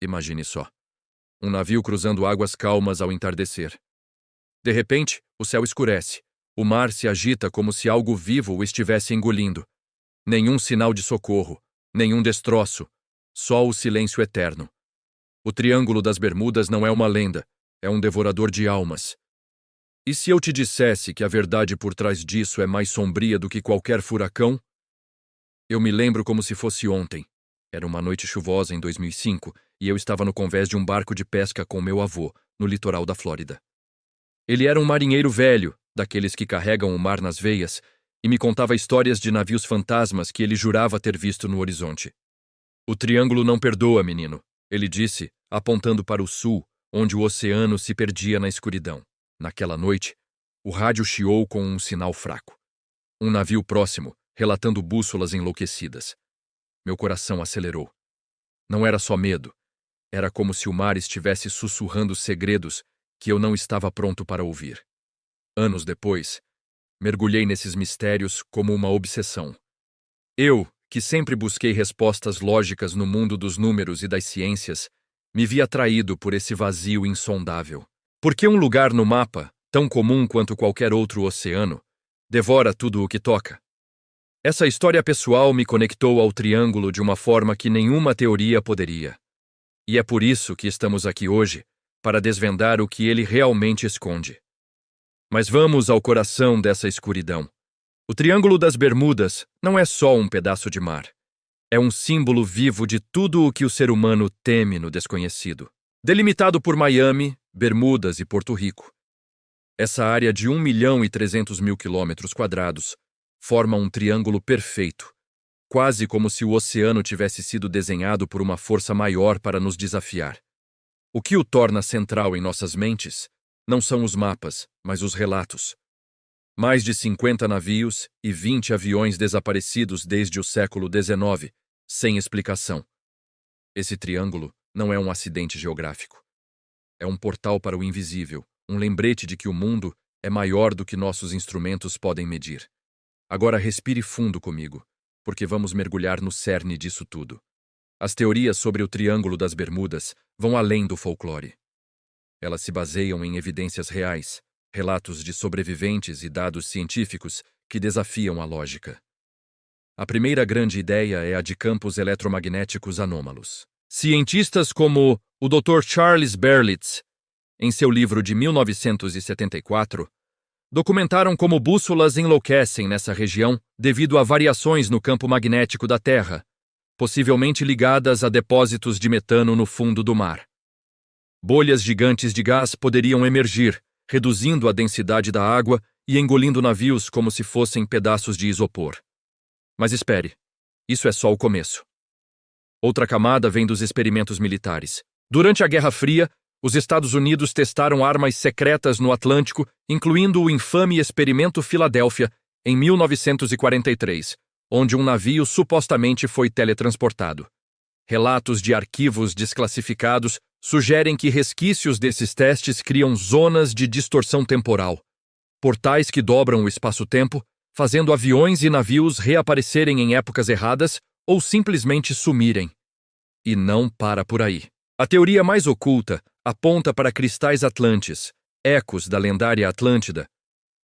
Imagine só. Um navio cruzando águas calmas ao entardecer. De repente, o céu escurece. O mar se agita como se algo vivo o estivesse engolindo. Nenhum sinal de socorro, nenhum destroço, só o silêncio eterno. O Triângulo das Bermudas não é uma lenda, é um devorador de almas. E se eu te dissesse que a verdade por trás disso é mais sombria do que qualquer furacão? Eu me lembro como se fosse ontem. Era uma noite chuvosa em 2005 e eu estava no convés de um barco de pesca com meu avô, no litoral da Flórida. Ele era um marinheiro velho, daqueles que carregam o mar nas veias, e me contava histórias de navios fantasmas que ele jurava ter visto no horizonte. O Triângulo não perdoa, menino, ele disse, apontando para o sul, onde o oceano se perdia na escuridão. Naquela noite, o rádio chiou com um sinal fraco. Um navio próximo, relatando bússolas enlouquecidas. Meu coração acelerou. Não era só medo. Era como se o mar estivesse sussurrando segredos que eu não estava pronto para ouvir. Anos depois, mergulhei nesses mistérios como uma obsessão. Eu, que sempre busquei respostas lógicas no mundo dos números e das ciências, me vi atraído por esse vazio insondável. Por que um lugar no mapa, tão comum quanto qualquer outro oceano, devora tudo o que toca? Essa história pessoal me conectou ao Triângulo de uma forma que nenhuma teoria poderia. E é por isso que estamos aqui hoje, para desvendar o que ele realmente esconde. Mas vamos ao coração dessa escuridão. O Triângulo das Bermudas não é só um pedaço de mar. É um símbolo vivo de tudo o que o ser humano teme no desconhecido. Delimitado por Miami, Bermudas e Porto Rico. Essa área de 1.300.000 km² forma um triângulo perfeito, quase como se o oceano tivesse sido desenhado por uma força maior para nos desafiar. O que o torna central em nossas mentes não são os mapas, mas os relatos. Mais de 50 navios e 20 aviões desaparecidos desde o século XIX, sem explicação. Esse triângulo não é um acidente geográfico. É um portal para o invisível, um lembrete de que o mundo é maior do que nossos instrumentos podem medir. Agora respire fundo comigo, porque vamos mergulhar no cerne disso tudo. As teorias sobre o Triângulo das Bermudas vão além do folclore. Elas se baseiam em evidências reais, relatos de sobreviventes e dados científicos que desafiam a lógica. A primeira grande ideia é a de campos eletromagnéticos anômalos. Cientistas como o Dr. Charles Berlitz, em seu livro de 1974, documentaram como bússolas enlouquecem nessa região devido a variações no campo magnético da Terra, possivelmente ligadas a depósitos de metano no fundo do mar. Bolhas gigantes de gás poderiam emergir, reduzindo a densidade da água e engolindo navios como se fossem pedaços de isopor. Mas espere, isso é só o começo. Outra camada vem dos experimentos militares. Durante a Guerra Fria, os Estados Unidos testaram armas secretas no Atlântico, incluindo o infame Experimento Filadélfia, em 1943, onde um navio supostamente foi teletransportado. Relatos de arquivos desclassificados sugerem que resquícios desses testes criam zonas de distorção temporal, portais que dobram o espaço-tempo, fazendo aviões e navios reaparecerem em épocas erradas ou simplesmente sumirem. E não para por aí. A teoria mais oculta aponta para cristais atlantes, ecos da lendária Atlântida,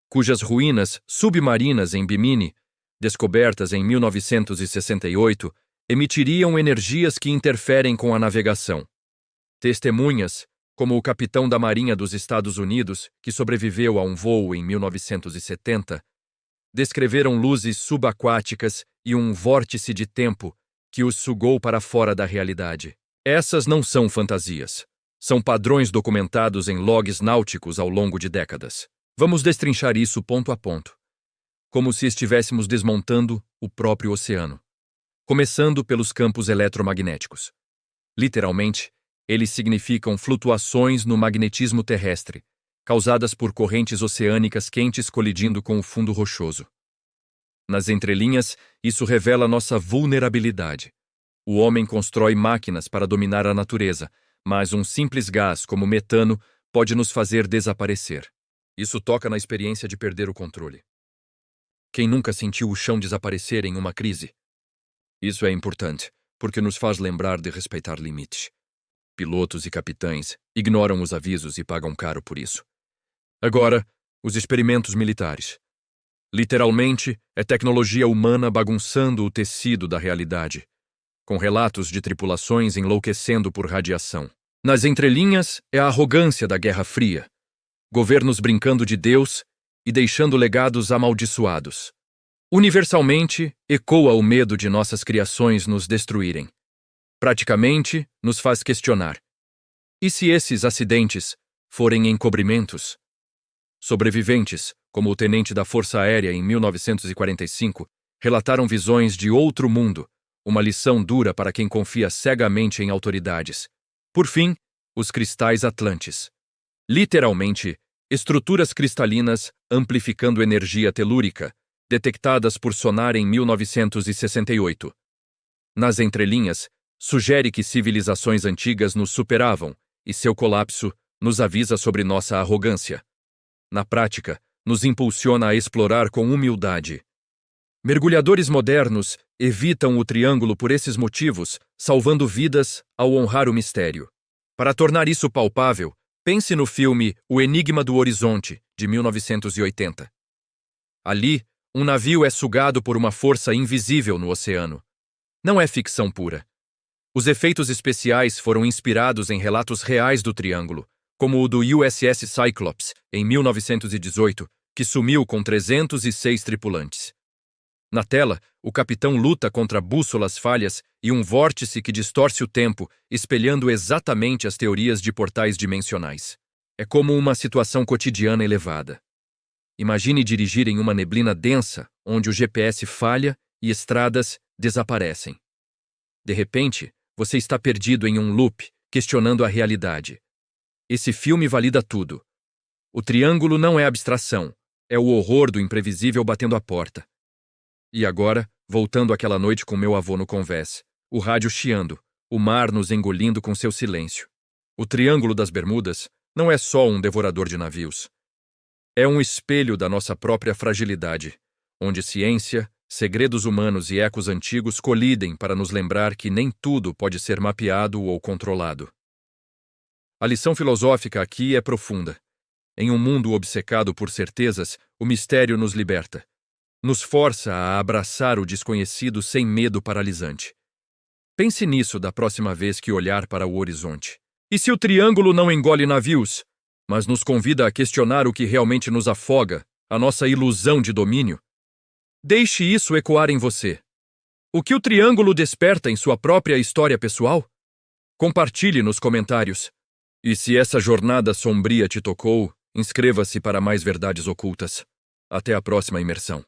cujas ruínas submarinas em Bimini, descobertas em 1968, emitiriam energias que interferem com a navegação. Testemunhas, como o capitão da Marinha dos Estados Unidos, que sobreviveu a um voo em 1970, descreveram luzes subaquáticas e um vórtice de tempo que os sugou para fora da realidade. Essas não são fantasias. São padrões documentados em logs náuticos ao longo de décadas. Vamos destrinchar isso ponto a ponto, como se estivéssemos desmontando o próprio oceano. Começando pelos campos eletromagnéticos. Literalmente, eles significam flutuações no magnetismo terrestre, causadas por correntes oceânicas quentes colidindo com o fundo rochoso. Nas entrelinhas, isso revela nossa vulnerabilidade. O homem constrói máquinas para dominar a natureza, mas um simples gás como metano pode nos fazer desaparecer. Isso toca na experiência de perder o controle. Quem nunca sentiu o chão desaparecer em uma crise? Isso é importante, porque nos faz lembrar de respeitar limites. pilotos e capitães ignoram os avisos e pagam caro por isso. Agora, os experimentos militares. Literalmente, é tecnologia humana bagunçando o tecido da realidade, com relatos de tripulações enlouquecendo por radiação. Nas entrelinhas, é a arrogância da Guerra Fria, governos brincando de Deus e deixando legados amaldiçoados. Universalmente, ecoa o medo de nossas criações nos destruírem. Praticamente, nos faz questionar: e se esses acidentes forem encobrimentos? Sobreviventes, como o tenente da Força Aérea em 1945, relataram visões de outro mundo, uma lição dura para quem confia cegamente em autoridades. Por fim, os cristais atlantes. Literalmente, estruturas cristalinas amplificando energia telúrica, detectadas por sonar em 1968. Nas entrelinhas, sugere que civilizações antigas nos superavam e seu colapso nos avisa sobre nossa arrogância. Na prática, nos impulsiona a explorar com humildade. Mergulhadores modernos evitam o triângulo por esses motivos, salvando vidas ao honrar o mistério. Para tornar isso palpável, pense no filme O Enigma do Horizonte, de 1980. Ali, um navio é sugado por uma força invisível no oceano. Não é ficção pura. Os efeitos especiais foram inspirados em relatos reais do triângulo, como o do USS Cyclops, em 1918, que sumiu com 306 tripulantes. Na tela, o capitão luta contra bússolas falhas e um vórtice que distorce o tempo, espelhando exatamente as teorias de portais dimensionais. É como uma situação cotidiana elevada. Imagine dirigir em uma neblina densa, onde o GPS falha e estradas desaparecem. De repente, você está perdido em um loop, questionando a realidade. Esse filme valida tudo. O triângulo não é abstração, é o horror do imprevisível batendo a porta. E agora, voltando àquela noite com meu avô no convés, o rádio chiando, o mar nos engolindo com seu silêncio. O Triângulo das Bermudas não é só um devorador de navios. É um espelho da nossa própria fragilidade, onde ciência, segredos humanos e ecos antigos colidem para nos lembrar que nem tudo pode ser mapeado ou controlado. A lição filosófica aqui é profunda. Em um mundo obcecado por certezas, o mistério nos liberta. Nos força a abraçar o desconhecido sem medo paralisante. Pense nisso da próxima vez que olhar para o horizonte. E se o triângulo não engole navios, mas nos convida a questionar o que realmente nos afoga, a nossa ilusão de domínio? Deixe isso ecoar em você. O que o triângulo desperta em sua própria história pessoal? Compartilhe nos comentários. E se essa jornada sombria te tocou, inscreva-se para mais verdades ocultas. Até a próxima imersão.